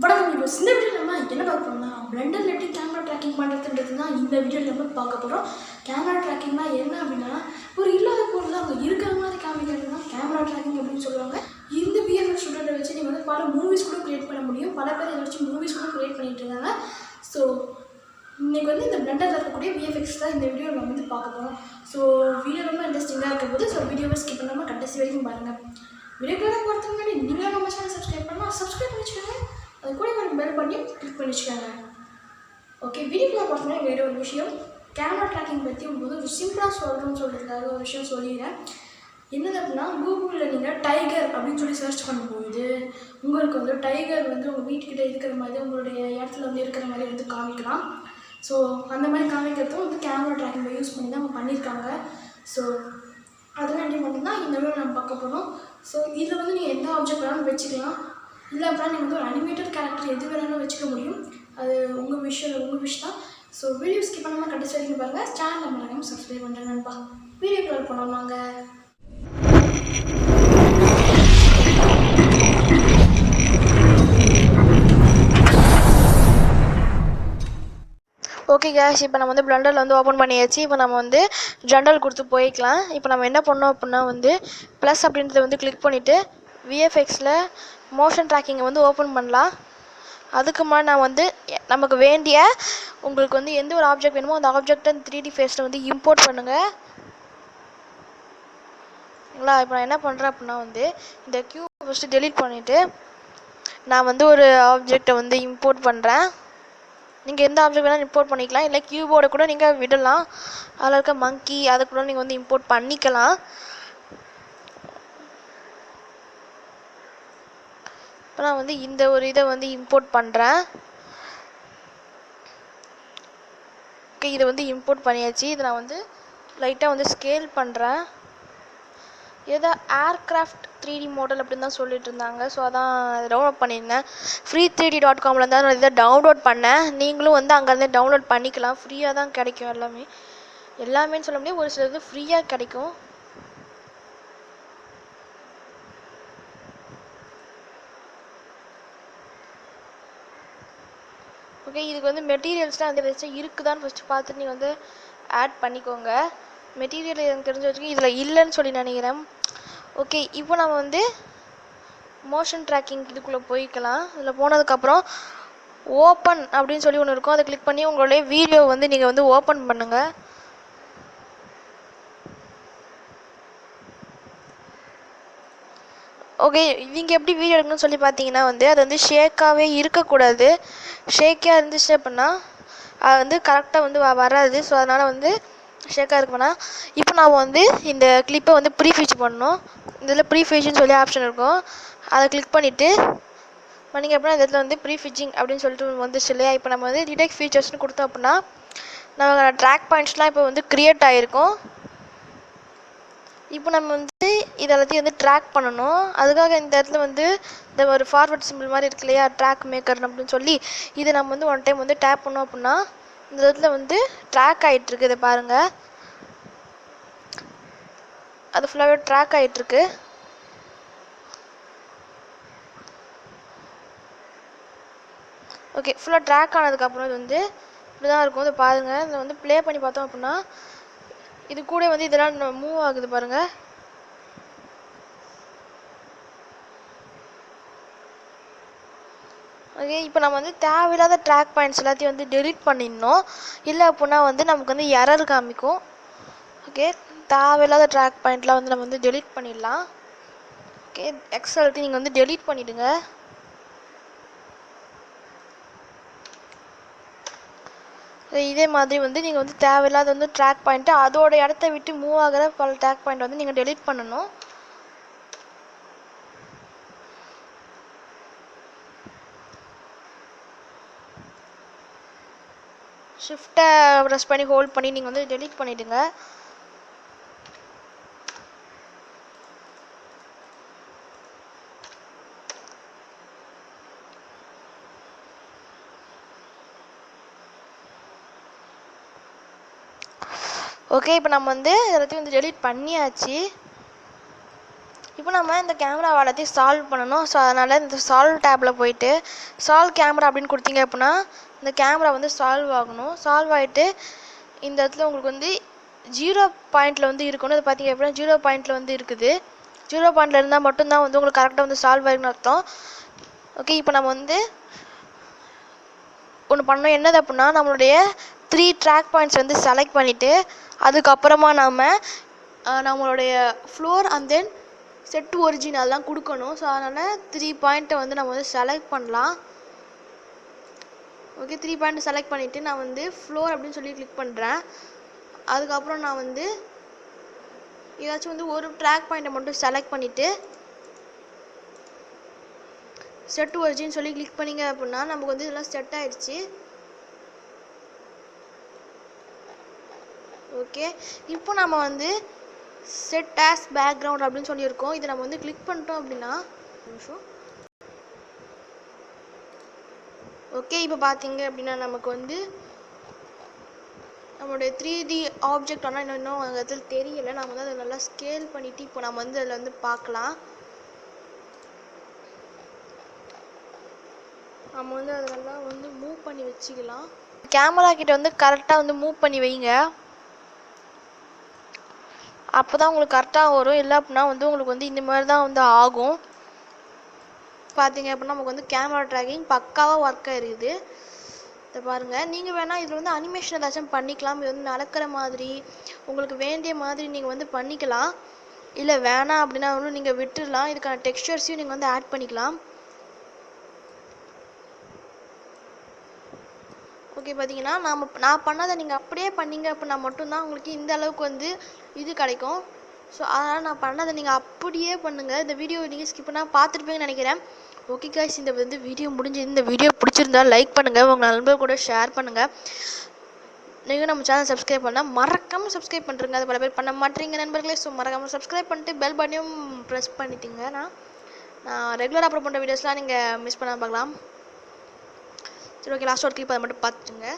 வணக்கம் வியூவர்ஸ். இந்த வீடியோ நம்ம என்ன பார்க்க போறோம்னா பிளெண்டர்ல எப்படி கேமரா ட்ராக்கிங் பண்ணுறதுன்றது தான் இந்த வீடியோவில் நம்ம பார்க்க போகிறோம். கேமரா ட்ராக்கிங்னா என்ன அப்படின்னா ஒரு இல்லாத பொருள் அவங்க இருக்கிற மாதிரி காமிக்கிறது தான் கேமரா ட்ராக்கிங் அப்படின்னு சொல்லுவாங்க. இந்த விஎஃப்எக்ஸ் ஸ்டூடியோவை வச்சு நீங்கள் வந்து பல மூவிஸ் கூட க்ரியேட் பண்ண முடியும். பல பேர் இதை வச்சு மூவிஸ் கூட க்ரியேட் பண்ணிட்டு இருக்காங்க. ஸோ இன்றைக்கி வந்து இந்த பிளெண்டரில் இருக்கக்கூடிய விஎஃப்எக்ஸ் தான் இந்த வீடியோ நம்ம வந்து பார்க்க போகிறோம். ஸோ வீடியோ ரொம்ப இன்ட்ரெஸ்டிங்காக இருக்க போது. ஸோ வீடியோவை ஸ்கிப் பண்ணாமல் கடைசி வரைக்கும் பாருங்கள். வீடியோக்குள்ளே போகிறதுக்கு முன்னாடி நீங்களும் நம்ம சேனல் சப்ஸ்கிரைப் பண்ணால் சப்ஸ்கிரைப் பண்ணி வச்சுக்கோங்க. அது கூட ஒரு பெல் பட்டனையும் கிளிக் பண்ணி வச்சுக்கோங்க. ஓகே, வீடியோக்குள்ளே பார்த்தோம்னா வேறு ஒரு விஷயம் கேமரா ட்ராக்கிங் பற்றி உங்களுக்கு ஒரு சிம்பிளாக சொல்லணும்னு சொல்கிறதுக்காக ஒரு விஷயம் சொல்லிடுறேன். என்னது அப்படின்னா, கூகுளில் நீங்கள் டைகர் அப்படின்னு சொல்லி சர்ச் பண்ணும்போது உங்களுக்கு வந்து டைகர் வந்து உங்கள் வீட்டுக்கிட்ட இருக்கிற மாதிரி உங்களுடைய இடத்துல வந்து இருக்கிற மாதிரி வந்து காமிக்கலாம். ஸோ அந்த மாதிரி காமிக்கிறதும் வந்து கேமரா ட்ராக்கிங் யூஸ் பண்ணி தான் அவங்க பண்ணியிருக்காங்க. ஸோ அதெல்லாம் மட்டும்தான் இந்த வீடியோ நம்ம பார்க்க போகிறோம். ஸோ இதில் வந்து நீங்கள் எந்த ஆப்ஜெக்ட் வேணாலும் வச்சுக்கலாம். இல்லை அப்படின்னா நீங்கள் வந்து ஒரு அனிமேட்டட் கேரக்டர் எது வேணாலும் வச்சுக்க முடியும். அது உங்கள் விஷ் தான். ஸோ வீடியோ ஸ்கிப் பண்ணாமல் கடைசி வரைக்கும் பாருங்கள். சேனல் மறக்காமல் சப்ஸ்கிரைப் பண்ணுறேன்ப்பா. வீடியோ கலர் பண்ணோம் நாங்கள். ஓகே கேஷ், இப்போ நம்ம வந்து பிளெண்டரில் வந்து ஓப்பன் பண்ணியாச்சு. இப்போ நம்ம வந்து ஜென்ரல் கொடுத்து போய்க்கலாம். இப்போ நம்ம என்ன பண்ணோம் அப்படின்னா வந்து ப்ளஸ் அப்படின்றத வந்து கிளிக் பண்ணிவிட்டு விஎஃப்எக்ஸில் மோஷன் ட்ராக்கிங்கை வந்து ஓப்பன் பண்ணலாம். அதுக்கு முன்னாடி நான் வந்து நமக்கு வேண்டிய உங்களுக்கு வந்து எந்த ஒரு ஆப்ஜெக்ட் வேணுமோ அந்த ஆப்ஜெக்டை 3D ஃபேஸில் வந்து இம்போர்ட் பண்ணுங்கள். இல்லைங்களா? இப்போ நான் என்ன பண்ணுறேன் அப்படின்னா வந்து இந்த க்யூப் ஃபஸ்ட்டு டெலீட் பண்ணிவிட்டு நான் வந்து ஒரு ஆப்ஜெக்டை வந்து இம்போர்ட் பண்ணுறேன். நீங்கள் எந்த ஆப்ஜெக்ட் வேணாலும் இம்போர்ட் பண்ணிக்கலாம். இல்லை கியூபோர்டை கூட நீங்கள் விடலாம். அதில் இருக்க மங்கி அதை கூட நீங்கள் வந்து இம்போர்ட் பண்ணிக்கலாம். இப்போ நான் வந்து இந்த ஒரு இதை வந்து இம்போர்ட் பண்ணுறேன். ஓகே, இதை வந்து இம்போர்ட் பண்ணியாச்சு. இதை நான் வந்து லைட்டாக வந்து ஸ்கேல் பண்ணுறேன். ஏதோ ஏர்க்ராஃப்ட் 3D மாடல் அப்படின்னு தான் சொல்லிட்டு இருந்தாங்க. ஸோ அதான் டவுன்லோட் பண்ணியிருந்தேன். free3d.comல தான் நான் இதை டவுன்லோட் பண்ணேன். நீங்களும் வந்து அங்கேருந்து டவுன்லோட் பண்ணிக்கலாம். ஃப்ரீயாக தான் கிடைக்கும். எல்லாமே சொல்ல முடியாது, ஒரு சிலது ஃப்ரீயாக கிடைக்கும். ஓகே, இதுக்கு வந்து மெட்டீரியல்ஸ்லாம் அந்த வச்சு இருக்குதான்னு ஃபஸ்ட்டு பார்த்துட்டு நீங்கள் வந்து ஆட் பண்ணிக்கோங்க. மெட்டீரியல் எனக்கு தெரிஞ்ச வச்சுக்கோங்க இதில் இல்லைன்னு சொல்லி நினைக்கிறேன். ஓகே, இப்போ நம்ம வந்து மோஷன் ட்ராக்கிங் இதுக்குள்ளே போய்க்கலாம். இதில் போனதுக்கப்புறம் ஓப்பன் அப்படின்னு சொல்லி ஒன்று இருக்கும். அதை கிளிக் பண்ணி உங்களுடைய வீடியோ வந்து நீங்கள் வந்து ஓப்பன் பண்ணுங்கள். ஓகே, நீங்கள் எப்படி வீடியோ எடுக்கணும்னு சொல்லி பார்த்தீங்கன்னா வந்து அது வந்து ஷேக்காகவே இருக்கக்கூடாது. ஷேக்காக இருந்துச்சு அப்படின்னா அது வந்து கரெக்டாக வந்து வராது. ஸோ அதனால் வந்து ஷேக்காக இருக்குன்னா இப்போ நாம் வந்து இந்த கிளிப்பை வந்து ப்ரீஃபீச் பண்ணணும். இதில் ப்ரீஃபீச்சுன்னு சொல்லி ஆப்ஷன் இருக்கும். அதை கிளிக் பண்ணிவிட்டு பண்ணிங்க அப்படின்னா இந்த இடத்துல வந்து ப்ரீஃபிச்சிங் அப்படின்னு சொல்லிட்டு வந்துச்சு இல்லையா? இப்போ நம்ம வந்து டிடெக்ட் ஃபீச்சர்ஸ்னு கொடுத்தோம் அப்படின்னா நம்ம ட்ராக் பாயிண்ட்ஸ்லாம் இப்போ வந்து க்ரியேட் ஆகிருக்கும். இப்போ நம்ம வந்து இதெல்லாத்தையும் வந்து ட்ராக் பண்ணணும். அதுக்காக இந்த இடத்துல வந்து இந்த ஒரு ஃபார்வர்ட் சிம்பிள் மாதிரி இருக்கு இல்லையா, ட்ராக் மேக்கர் அப்படின்னு சொல்லி இதை நம்ம வந்து ஒன் டைம் வந்து டேப் பண்ணோம் அப்படின்னா இந்த இடத்துல வந்து ட்ராக் ஆகிட்டுருக்கு. இதை பாருங்கள், அது ஃபுல்லாகவே ட்ராக் ஆகிட்டுருக்கு. ஓகே, ஃபுல்லாக ட்ராக் ஆனதுக்கப்புறம் இது வந்து இப்படி தான் இருக்கும். இதை பாருங்கள், இதை வந்து ப்ளே பண்ணி பார்த்தோம் அப்படின்னா இது கூட வந்து இதெல்லாம் மூவ் ஆகுது பாருங்கள். ஓகே, இப்போ நம்ம வந்து தேவையில்லாத ட்ராக் பாயிண்ட்ஸ் எல்லாத்தையும் வந்து டெலீட் பண்ணிடணும். இல்லை அப்படின்னா வந்து நமக்கு வந்து எரர் காமிக்கும். ஓகே, தேவையில்லாத ட்ராக் பாயிண்ட்லாம் வந்து நம்ம வந்து டெலீட் பண்ணிடலாம். ஓகே, எக்ஸல்ட்டி நீங்கள் வந்து டெலீட் பண்ணிவிடுங்க. இதே மாதிரி வந்து நீங்கள் வந்து தேவையில்லாத வந்து ட்ராக் பாயிண்ட்டு அதோட இடத்த விட்டு மூவ் ஆகிற பல ட்ராக் பாயிண்ட் வந்து நீங்கள் டெலீட் பண்ணணும். ஷிஃப்ட்டை ப்ரெஸ் பண்ணி ஹோல்ட் பண்ணி நீங்கள் வந்து டெலீட் பண்ணிவிடுங்க. ஓகே, இப்போ நம்ம வந்து எல்லாத்தையும் வந்து டெலீட் பண்ணியாச்சு. இப்போ நம்ம இந்த கேமரா எல்லாத்தையும் சால்வ் பண்ணணும். ஸோ அதனால் இந்த சால்வ் டேப்பில் போயிட்டு சால்வ் கேமரா அப்படின்னு கொடுத்தீங்க அப்படின்னா இந்த கேமரா வந்து சால்வ் ஆகணும். சால்வ் ஆகிட்டு இந்த இடத்துல உங்களுக்கு வந்து 0 பாயிண்டில் வந்து இருக்கணும். அது பார்த்தீங்க அப்படின்னா 0 பாயிண்டில் வந்து இருக்குது. 0 பாயிண்டில் இருந்தால் மட்டும்தான் வந்து உங்களுக்கு கரெக்டாக வந்து சால்வ் ஆகிருக்குன்னு அர்த்தம். ஓகே, இப்போ நம்ம வந்து ஒன்று பண்ணோம். என்னது அப்படின்னா நம்மளுடைய 3 ட்ராக் பாயிண்ட்ஸ் வந்து செலக்ட் பண்ணிவிட்டு அதுக்கப்புறமா நம்மளுடைய floor and then set origin அதெல்லாம் கொடுக்கணும். ஸோ அதனால் 3 பாயிண்ட்டை வந்து நம்ம வந்து செலக்ட் பண்ணலாம். ஓகே, 3 பாயிண்ட் செலக்ட் பண்ணிவிட்டு நான் வந்து ஃப்ளோர் அப்படின்னு சொல்லி கிளிக் பண்ணுறேன். அதுக்கப்புறம் நான் வந்து ஏதாச்சும் வந்து ஒரு ட்ராக் பாயிண்ட்டை மட்டும் செலக்ட் பண்ணிவிட்டு செட் ஒரிஜின் சொல்லி கிளிக் பண்ணிங்க அப்படின்னா நமக்கு வந்து இதெல்லாம் செட் ஆயிடுச்சு. ஓகே, இப்போ நம்ம வந்து செட் ஆஸ் பேக்ரவுண்ட் அப்படின்னு சொல்லியிருக்கோம். இதை நம்ம வந்து கிளிக் பண்ணிட்டோம் அப்படின்னா ஓகே, இப்போ பார்த்தீங்க அப்படின்னா நமக்கு வந்து நம்மளுடைய 3D ஆப்ஜெக்ட் ஆனால் இன்னும் அந்த இடத்துல தெரியலை. நம்ம வந்து அதை நல்லா ஸ்கேல் பண்ணிவிட்டு இப்போ நம்ம வந்து அதில் வந்து பார்க்கலாம். நம்ம வந்து அதை நல்லா வந்து மூவ் பண்ணி வச்சுக்கலாம். கேமரா கிட்ட வந்து கரெக்டாக வந்து மூவ் பண்ணி வைங்க. அப்போ தான் உங்களுக்கு கரெக்டாக வரும். இல்லை அப்படின்னா வந்து உங்களுக்கு வந்து இந்த மாதிரி தான் வந்து ஆகும். பார்த்தீங்க அப்படின்னா நமக்கு வந்து கேமரா ட்ராக்கிங் பக்காவாக ஒர்க் ஆகிருக்குது. இதை பாருங்கள். நீங்கள் வேணால் இதில் வந்து அனிமேஷன் ஏதாச்சும் பண்ணிக்கலாம். இது வந்து நடக்கிற மாதிரி உங்களுக்கு வேண்டிய மாதிரி நீங்கள் வந்து பண்ணிக்கலாம். இல்லை வேணாம் அப்படின்னா ஒன்றும் நீங்கள் விட்டுடலாம். இதுக்கான டெக்ஸ்சர்ஸையும் நீங்கள் வந்து ஆட் பண்ணிக்கலாம். ஓகே, பார்த்தீங்கன்னா நான் பண்ணதை நீங்கள் அப்படியே பண்ணீங்க அப்படின்னா மட்டும்தான் உங்களுக்கு இந்த அளவுக்கு வந்து இது கிடைக்கும். ஸோ அதனால் நான் பண்ணதை நீங்கள் அப்படியே பண்ணுங்கள். இந்த வீடியோ நீங்கள் ஸ்கிப் பண்ணால் பார்த்துருப்பீங்கன்னு நினைக்கிறேன். ஓகே கைஸ், இந்த வந்து வீடியோ முடிஞ்சு. இந்த வீடியோ பிடிச்சிருந்தா லைக் பண்ணுங்கள், உங்கள் நண்பர்கள் கூட ஷேர் பண்ணுங்கள். நீங்கள் நம்ம சேனல் சப்ஸ்கிரைப் பண்ணால் மறக்காமல் சப்ஸ்கிரைப் பண்ணுறங்க. அது பல பேர் பண்ண மாட்டேறீங்க நண்பர்களே. ஸோ மறக்காமல் சப்ஸ்கிரைப் பண்ணிட்டு பெல் பட்டனையும் ப்ரெஸ் பண்ணிட்டீங்க. நான் ரெகுலராக அப்லோட் பண்ணுற வீடியோஸ்லாம் நீங்கள் மிஸ் பண்ணாமல் பார்க்கலாம். சரி, ஓகே, லாஸ்ட் ஒரு கிளிப் அதை மட்டும் பார்த்துட்டுங்க.